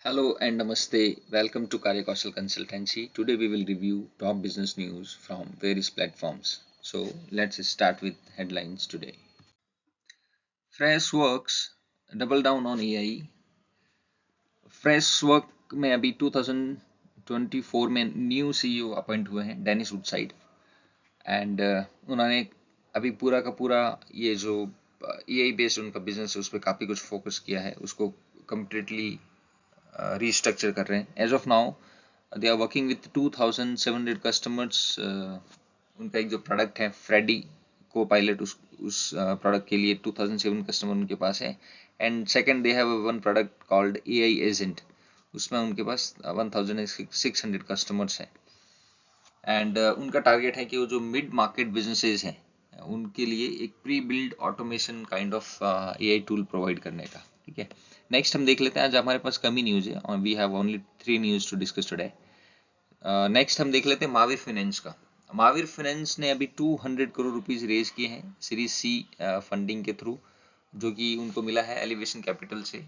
Hello and namaste. Welcome to Karya Kaushal Consultancy. Today we will review top business news from various platforms. So let's start with headlines today. Freshworks double down on AI. फ्रेशवर्क में अभी 2024 में new CEO appoint हुए हैं Dennis Woodside and उन्होंने अभी पूरा का पूरा ये जो एआई बेस्ड उनका बिजनेस है उस पर काफ़ी कुछ फोकस किया है, उसको कम्प्लीटली रीस्ट्रक्चर कर रहे हैं. As of now they are working with 2700 customers. उनका एक जो प्रोडक्ट है फ्रेडी को पायलट, उस प्रोडक्ट के लिए 2007 कस्टमर उनके पास है. And second they have one product called AI agent, उसमें उनके पास 1600 कस्टमर्स हैं. एंड उनका टारगेट है कि वो जो मिड मार्केट बिजनेसेस हैं उनके लिए एक pre build automation kind of AI tool provide करने का. ठीक है, नेक्स्ट हम देख लेते हैं. आज हमारे पास कम ही न्यूज़ है और we have only 3 news to discuss today. Next हम देख लेते हैं महावीर फाइनेंस का. महावीर फाइनेंस ने अभी 200 करोड़ रुपीस रेज किए हैं सीरीज सी फंडिंग के थ्रू, जो कि उनको मिला है एलिवेशन कैपिटल से.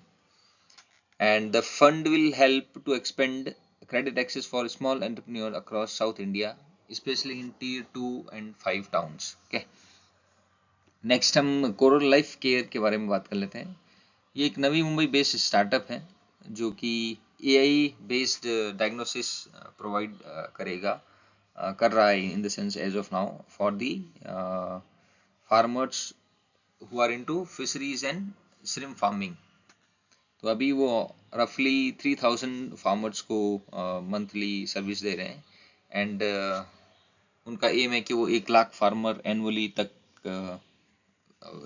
And the fund will help to expand credit access for small entrepreneur across South India, especially in tier 2 and 5 towns. Okay. Next हम कोरल लाइफ केयर के बारे में बात कर लेते हैं. ये एक नवी मुंबई बेस्ड स्टार्टअप है जो कि एआई बेस्ड डायग्नोसिस प्रोवाइड करेगा, कर रहा है in the sense as of now for the farmers who are into fisheries and shrimp farming. तो अभी वो रफली 3000 फार्मर्स को मंथली सर्विस दे रहे हैं. एंड उनका एम है कि वो 1 लाख फार्मर एनुअली तक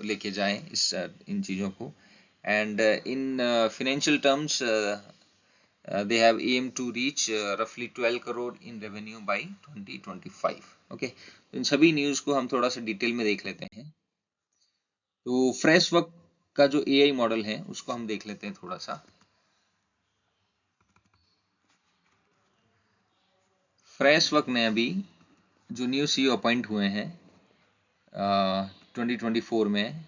लेके जाएं इन चीज़ों को. And in financial terms they have aim to reach roughly 12 crore in revenue by 2025. Okay, तो इन सभी न्यूज़ को हम थोड़ा सा डिटेल में देख लेते हैं. तो फ्रेशवर्क का जो एआई मॉडल है उसको हम देख लेते हैं थोड़ा सा. फ्रेशवर्क ने अभी जो न्यू सीईओ अपॉइंट हुए हैं 2024 में,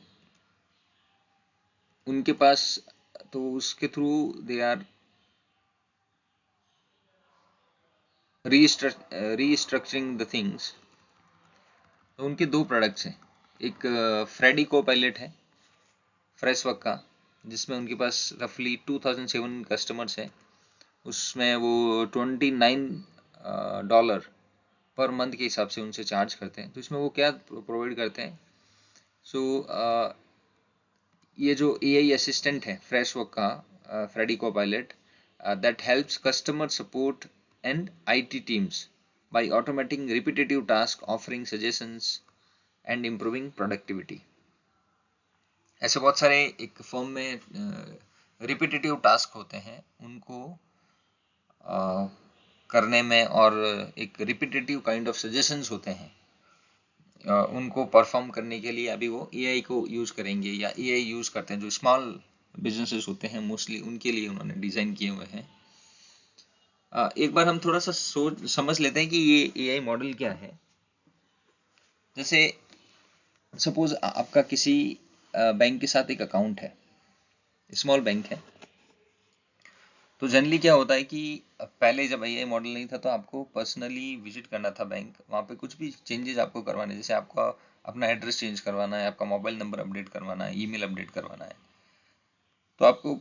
उनके पास तो उसके through they are restructuring the things. तो उनके 2 प्रोडक्ट्स हैं. एक फ्रेडी को पायलट है फ्रेशवर्क का, जिसमें उनके पास रफली 2007 कस्टमर्स हैं. उसमें वो $29 पर मंथ के हिसाब से उनसे चार्ज करते हैं. तो इसमें वो क्या प्रोवाइड करते हैं? सो ये जो एआई असिस्टेंट है फ्रेशवर्क का फ्रेडी को pilot, that helps customer support and IT teams by automating repetitive tasks, offering suggestions and improving productivity. ऐसे बहुत सारे एक फर्म में रिपीटेटिव टास्क होते हैं, उनको करने में, और एक रिपीटेटिव काइंड ऑफ सजेशंस होते हैं उनको परफॉर्म करने के लिए अभी वो एआई को यूज करेंगे, या एआई यूज करते हैं जो स्मॉल बिजनेसेस होते हैं मोस्टली, उनके लिए उन्होंने डिजाइन किए हुए हैं. एक बार हम थोड़ा सा सोच समझ लेते हैं कि ये एआई मॉडल क्या है. जैसे सपोज आपका किसी बैंक के साथ एक अकाउंट है, स्मॉल बैंक है. तो जनरली क्या होता है कि पहले जब एआई मॉडल नहीं था तो आपको पर्सनली विजिट करना था बैंक, वहाँ पे कुछ भी चेंजेस आपको करवाने, जैसे आपका अपना एड्रेस चेंज करवाना है, आपका मोबाइल नंबर अपडेट करवाना है, ईमेल अपडेट करवाना है, तो आपको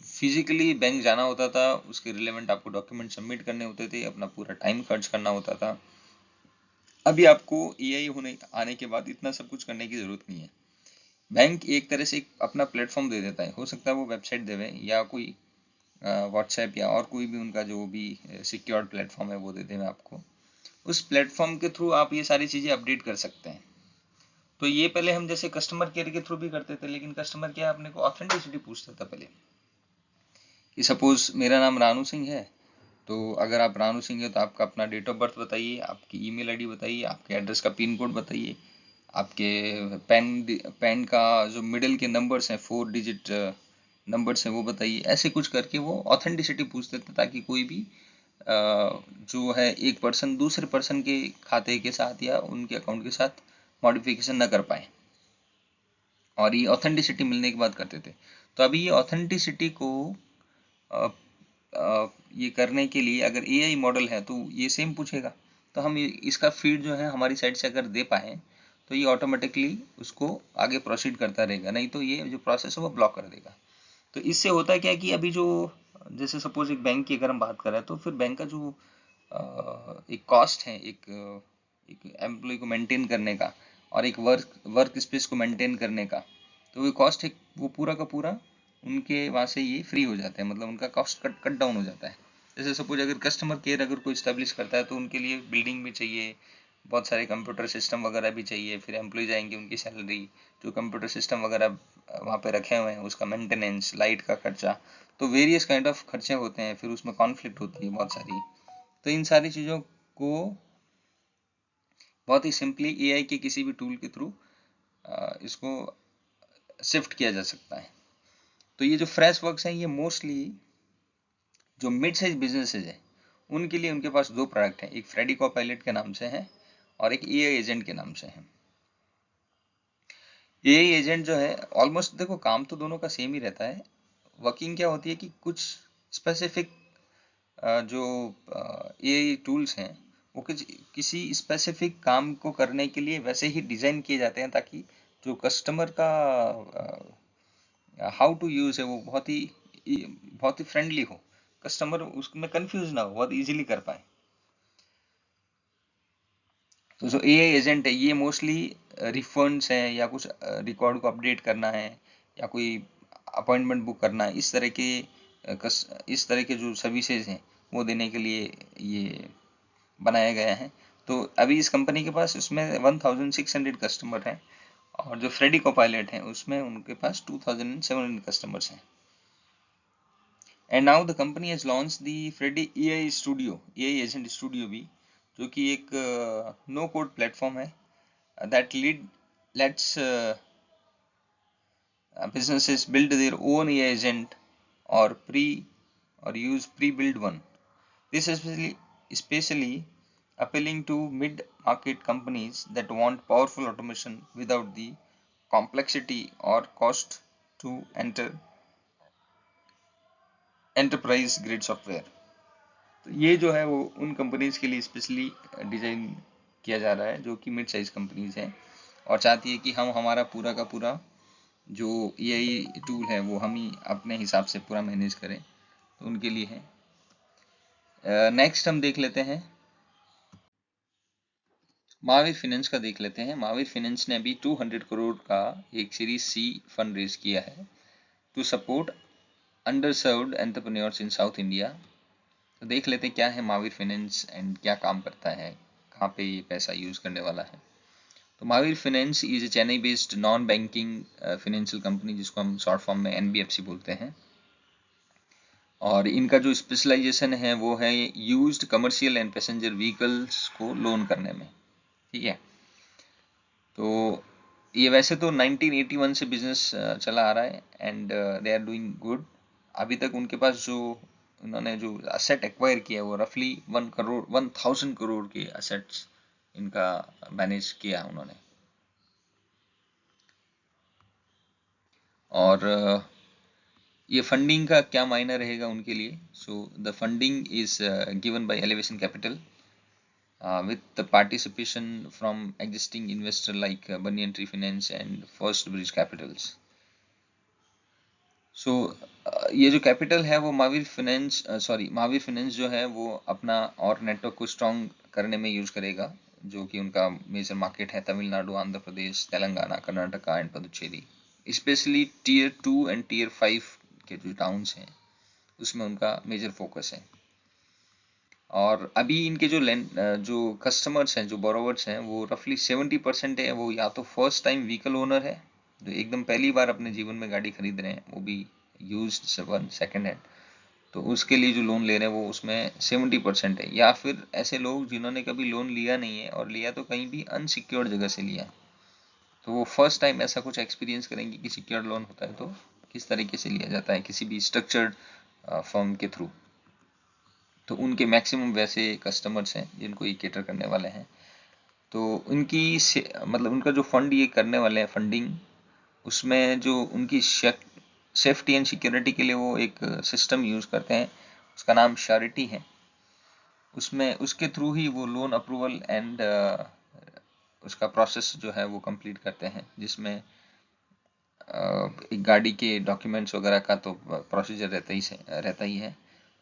फिजिकली बैंक जाना होता था, उसके रिलेवेंट आपको डॉक्यूमेंट सबमिट करने होते थे, अपना पूरा टाइम खर्च करना होता था. अभी आपको एआई होने आने के बाद इतना सब कुछ करने की जरूरत नहीं है. बैंक एक तरह से अपना प्लेटफॉर्म दे देता है, हो सकता है वो वेबसाइट देवे या कोई व्हाट्सएप या और कोई भी उनका जो भी सिक्योर्ड प्लेटफॉर्म है वो दे देवे आपको. उस प्लेटफॉर्म के थ्रू आप ये सारी चीज़ें अपडेट कर सकते हैं. तो ये पहले हम जैसे कस्टमर केयर के थ्रू भी करते थे, लेकिन कस्टमर केयर अपने को ऑथेंटिसिटी पूछता था पहले कि सपोज मेरा नाम रानू सिंह है, तो अगर आप रानू सिंह है तो आपका अपना डेट ऑफ बर्थ बताइए, आपकी ईमेल आईडी बताइए, आपके एड्रेस का पिन कोड बताइए, आपके पैन का जो मिडिल के नंबर्स हैं 4 डिजिट नंबर्स हैं वो बताइए. ऐसे कुछ करके वो ऑथेंटिसिटी पूछते थे ताकि कोई भी जो है एक पर्सन दूसरे पर्सन के खाते के साथ या उनके अकाउंट के साथ मॉडिफिकेशन न कर पाए, और ये ऑथेंटिसिटी मिलने के बाद करते थे. तो अभी ये ऑथेंटिसिटी को ये करने के लिए अगर एआई मॉडल है तो ये सेम पूछेगा, तो हम इसका फीड जो है हमारी साइड से अगर दे पाए तो ये ऑटोमेटिकली उसको आगे प्रोसीड करता रहेगा, नहीं तो ये जो प्रोसेस है वो ब्लॉक कर देगा। तो इससे होता क्या है कि अभी जो जैसे सपोज एक बैंक की अगर हम बात करें तो फिर बैंक का जो एक कॉस्ट है, एक एम्प्लॉय को मेंटेन करने का और एक वर्क स्पेस को मेंटेन करने का, तो वो कॉस्ट है वो पूरा का पूरा उनके वहाँ से ये फ्री हो जाता है, मतलब उनका कॉस्ट कट डाउन हो जाता है। जैसे सपोज अगर कस्टमर केयर अगर कोई स्टैब्लिश करता है तो उनके लिए बिल्डिंग भी चाहिए, बहुत सारे कंप्यूटर सिस्टम वगैरह भी चाहिए, फिर एम्प्लॉय जाएंगे उनकी सैलरी, जो कंप्यूटर सिस्टम वगैरह वहाँ पे रखे हुए हैं उसका मेंटेनेंस, लाइट का खर्चा, तो वेरियस काइंड ऑफ खर्चे होते हैं, फिर उसमें कॉन्फ्लिक्ट होती है बहुत सारी। तो इन सारी चीज़ों को बहुत ही सिंपली एआई के किसी भी टूल के थ्रू इसको शिफ्ट किया जा सकता है। तो ये जो फ्रेश वर्क्स हैं ये मोस्टली जो मिड साइज बिजनेसेस है उनके लिए उनके पास दो प्रोडक्ट हैं, एक फ्रेडी कोपायलट के नाम से है और एक एआई एजेंट के नाम से है। एआई एजेंट जो है ऑलमोस्ट देखो काम तो दोनों का सेम ही रहता है, वर्किंग क्या होती है कि कुछ स्पेसिफिक जो एआई टूल्स हैं वो किसी स्पेसिफिक काम को करने के लिए वैसे ही डिजाइन किए जाते हैं ताकि जो कस्टमर का हाउ टू यूज है वो बहुत ही फ्रेंडली हो, कस्टमर उसमें कंफ्यूज ना हो, बहुत इजीली कर पाए। तो जो एआई एजेंट है ये मोस्टली रिफंड्स हैं या कुछ रिकॉर्ड को अपडेट करना है या कोई अपॉइंटमेंट बुक करना है, इस तरह के जो सर्विसेज हैं वो देने के लिए ये बनाया गया है। तो अभी इस कंपनी के पास उसमें 1600 कस्टमर हैं और जो फ्रेडी कोपायलट है उसमें उनके पास 2700 कस्टमर्स हैं। And now the company has launch the Freddy AI studio, AI agent studio भी, जो कि एक नो कोड प्लेटफॉर्म है that lets businesses build their own AI agent or use pre-built one. This is especially appealing to mid-market companies that want powerful automation without the complexity or cost to enter enterprise grade software. तो ये जो है वो उन companies के लिए specially design किया जा रहा है जो कि मिड साइज कंपनीज हैं और चाहती है कि हम हमारा पूरा का पूरा जो एआई टूल है वो हम ही अपने हिसाब से पूरा मैनेज करें, तो उनके लिए है। नेक्स्ट हम देख लेते हैं महावीर फाइनेंस का, देख लेते हैं। महावीर फाइनेंस ने अभी 200 करोड़ का एक सीरीज सी फंड रेज किया है to support underserved entrepreneurs in South India. तो देख लेते हैं क्या है महावीर फाइनेंस एंड क्या काम करता है, कहाँ पे ये पैसा यूज करने वाला है। तो Mahavir finance is a Chennai based non banking financial company जिसको हम शॉर्ट फॉर्म में एनबीएफसी बोलते हैं, और इनका जो स्पेशलाइजेशन है वो है used commercial and passenger vehicles को लोन करने में। ठीक है, तो ये वैसे तो 1981 से बिजनेस चला आ रहा है and they are doing good. अभी तक उनके पास जो उन्होंने जो असेट एक्वायर किया वो रफली 1000 करोड़ के असेट्स इनका मैनेज किया उन्होंने। और ये फंडिंग का क्या मायना रहेगा उनके लिए। So the funding is given by elevation capital with the participation from existing investor like Banyan Tree Finance and First Bridge Capitals. So ये जो कैपिटल है वो महावीर फाइनेंस जो है वो अपना और नेटवर्क को स्ट्रॉन्ग करने में यूज करेगा, जो कि उनका मेजर मार्केट है Tamil Nadu, Andhra Pradesh, Telangana, Karnataka and Puducherry. Specially tier 2 and tier 5 के जो टाउन्स हैं उसमें उनका मेजर फोकस है। और अभी इनके जो कस्टमर्स हैं, जो बोरोवर्स हैं, वो रफली 70% है वो या तो फर्स्ट टाइम व्हीकल ओनर है, जो एकदम पहली बार अपने जीवन में गाड़ी खरीद रहे हैं, वो भी यूज्ड वन सेकेंड हैंड, तो उसके लिए जो लोन ले रहे हैं वो उसमें 70% है, या फिर ऐसे लोग जिन्होंने कभी लोन लिया नहीं है और लिया तो कहीं भी अनसिक्योर्ड जगह से लिया, तो वो फर्स्ट टाइम ऐसा कुछ एक्सपीरियंस करेंगे कि सिक्योर्ड लोन होता है तो किस तरीके से लिया जाता है किसी भी स्ट्रक्चर्ड फर्म के थ्रू। तो उनके मैक्सिमम वैसे कस्टमर्स हैं जिनको ये केटर करने वाले हैं। तो उनकी मतलब उनका जो फंड ये करने वाले हैं फंडिंग, उसमें जो उनकी सेफ्टी एंड सिक्योरिटी के लिए वो एक सिस्टम यूज़ करते हैं उसका नाम श्योरिटी है। उसमें उसके थ्रू ही वो लोन अप्रूवल एंड उसका प्रोसेस जो है वो कंप्लीट करते हैं, जिसमें एक गाड़ी के डॉक्यूमेंट्स वगैरह का तो प्रोसीजर रहता ही है।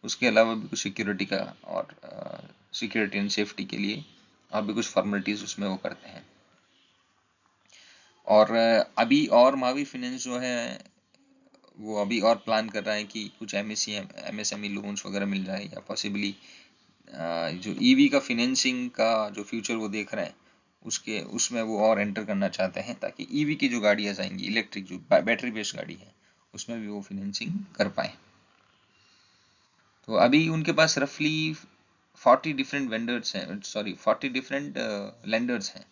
उसके अलावा भी कुछ सिक्योरिटी का और सिक्योरिटी एंड सेफ्टी के लिए और भी कुछ फॉर्मेलिटीज उसमें वो करते हैं। और अभी और महावीर फाइनेंस जो है वो अभी और प्लान कर रहा है कि कुछ एमएसएमई लोन्स वगैरह मिल जाए, या पॉसिबली जो ईवी का फिनेंसिंग का जो फ्यूचर वो देख रहे हैं उसमें वो और एंटर करना चाहते हैं, ताकि ईवी की जो गाड़ियाँ आएंगी, इलेक्ट्रिक जो बैटरी बेस्ड गाड़ी है, उसमें भी वो फिनेंसिंग कर पाए। तो अभी उनके पास रफली 40 डिफरेंट वेंडर्स हैं, 40 डिफरेंट लेंडर्स हैं।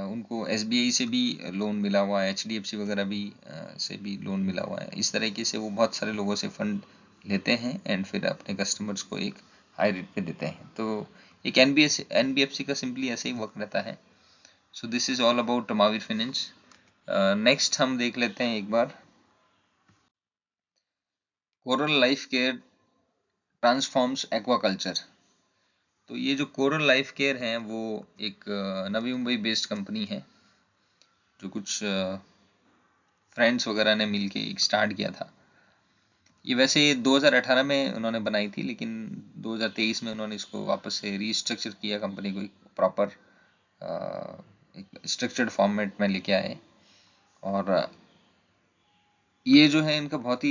उनको एसबीआई से भी लोन मिला हुआ है, एचडीएफसी वगैरह भी से भी लोन मिला हुआ है। इस तरीके से वो बहुत सारे लोगों से फंड लेते हैं एंड फिर अपने कस्टमर्स को एक हाई रेट पे देते हैं। तो एक एनबीएफसी का सिंपली ऐसे ही वर्क रहता है। So this is all about Mahavir finance. Next हम देख लेते हैं एक बार Coral Life Care transforms aquaculture. तो ये जो कोरल लाइफ केयर है वो एक नवी मुंबई बेस्ड कंपनी है, जो कुछ फ्रेंड्स वगैरह ने मिलके एक स्टार्ट किया था। ये वैसे 2018 में उन्होंने बनाई थी, लेकिन 2023 में उन्होंने इसको वापस से रीस्ट्रक्चर किया, कंपनी को एक प्रॉपर एक स्ट्रक्चर्ड फॉर्मेट में लेके आए। और ये जो है इनका बहुत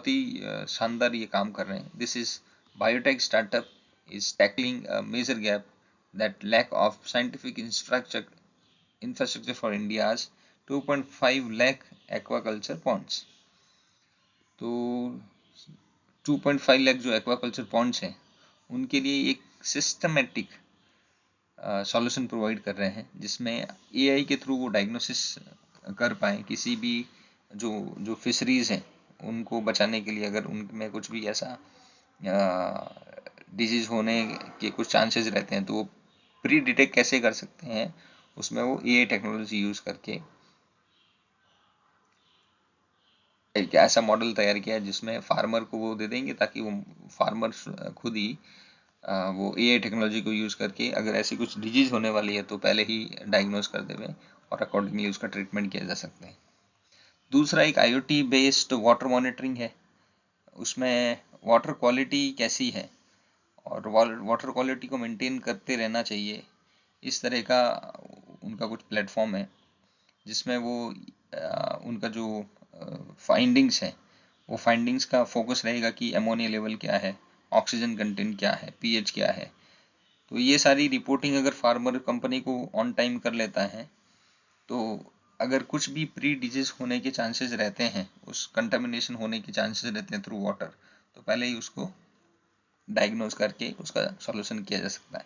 ही शानदार ये काम कर रहे हैं। This is biotech startup is tackling a major gap that lack of scientific infrastructure for India's 2.5 lakh aquaculture ponds. तो 2.5 लाख जो एक्वाकल्चर पॉन्ड्स हैं उनके लिए एक सिस्टमेटिक सॉल्यूशन प्रोवाइड कर रहे हैं, जिसमें एआई के थ्रू वो डायग्नोसिस कर पाए किसी भी जो जो फिशरीज हैं उनको बचाने के लिए। अगर उनमें कुछ भी ऐसा डिजीज होने के कुछ चांसेस रहते हैं तो वो प्री डिटेक्ट कैसे कर सकते हैं, उसमें वो एआई टेक्नोलॉजी यूज करके एक ऐसा मॉडल तैयार किया है जिसमें फार्मर को वो दे देंगे, ताकि वो फार्मर खुद ही वो एआई टेक्नोलॉजी को यूज़ करके अगर ऐसी कुछ डिजीज होने वाली है तो पहले ही डायग्नोज कर देवे और अकॉर्डिंगली उसका ट्रीटमेंट किया जा सकता है। दूसरा एक आईओटी बेस्ड वाटर मॉनिटरिंग है। उसमें वाटर क्वालिटी कैसी है और वाटर क्वालिटी को मेंटेन करते रहना चाहिए, इस तरह का उनका कुछ प्लेटफॉर्म है, जिसमें वो उनका जो फाइंडिंग्स है वो फाइंडिंग्स का फोकस रहेगा कि एमोनिया लेवल क्या है, ऑक्सीजन कंटेंट क्या है, पीएच क्या है। तो ये सारी रिपोर्टिंग अगर फार्मर कंपनी को ऑन टाइम कर लेता है तो अगर कुछ भी प्री डिजीज होने के चांसेस रहते हैं, उस कंटामिनेशन होने के चांसेस रहते हैं थ्रू वाटर, तो पहले ही उसको डायग्नोज करके उसका सॉल्यूशन किया जा सकता है।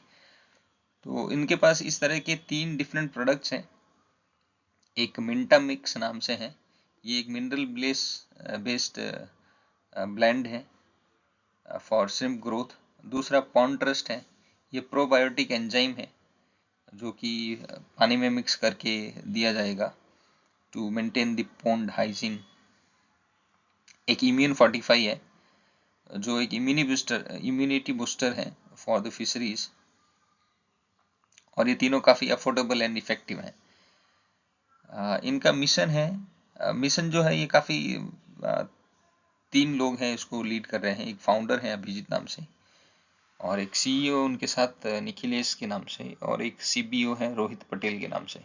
तो इनके पास इस तरह के 3 डिफरेंट प्रोडक्ट्स हैं। एक मिंटा मिक्स नाम से है, ये एक मिनरल बेस्ड ब्लेंड है फॉर श्रिम्प ग्रोथ। दूसरा पॉन्ड ट्रस्ट है, ये प्रोबायोटिक एंजाइम है जो कि पानी में मिक्स करके दिया जाएगा to maintain the pond hygiene. एक इम्यून फोर्टिफाई है जो एक इम्यूनिटी बूस्टर है फॉर द फिशरीज। और ये तीनों काफ़ी अफोर्डेबल एंड इफेक्टिव हैं। इनका मिशन जो है ये काफ़ी 3 लोग हैं इसको लीड कर रहे हैं। एक फाउंडर है अभिजीत नाम से, और एक सीईओ उनके साथ निखिलेश के नाम से, और एक सीबीओ है रोहित पटेल के नाम से।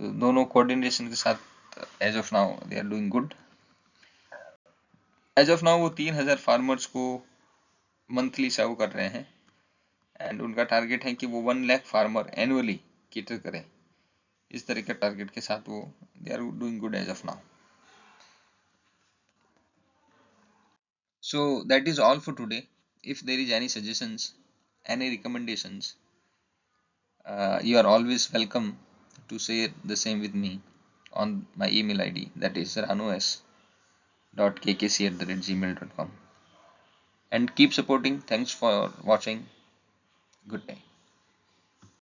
दोनों कोऑर्डिनेशन के साथ as of now they are doing good. As of now वो 3000 फार्मर्स को मंथली सर्व कर रहे हैं एंड उनका टारगेट है कि वो 1 लाख फार्मर एनुअली कैटर करें। इस तरह के टारगेट के साथ वो they are doing good as of now. So that is all for today. If there is any suggestions, any recommendations, you are always welcome to share the same with me on my email ID, that is ranus.kkc@gmail.com. And keep supporting. Thanks for watching. Good day.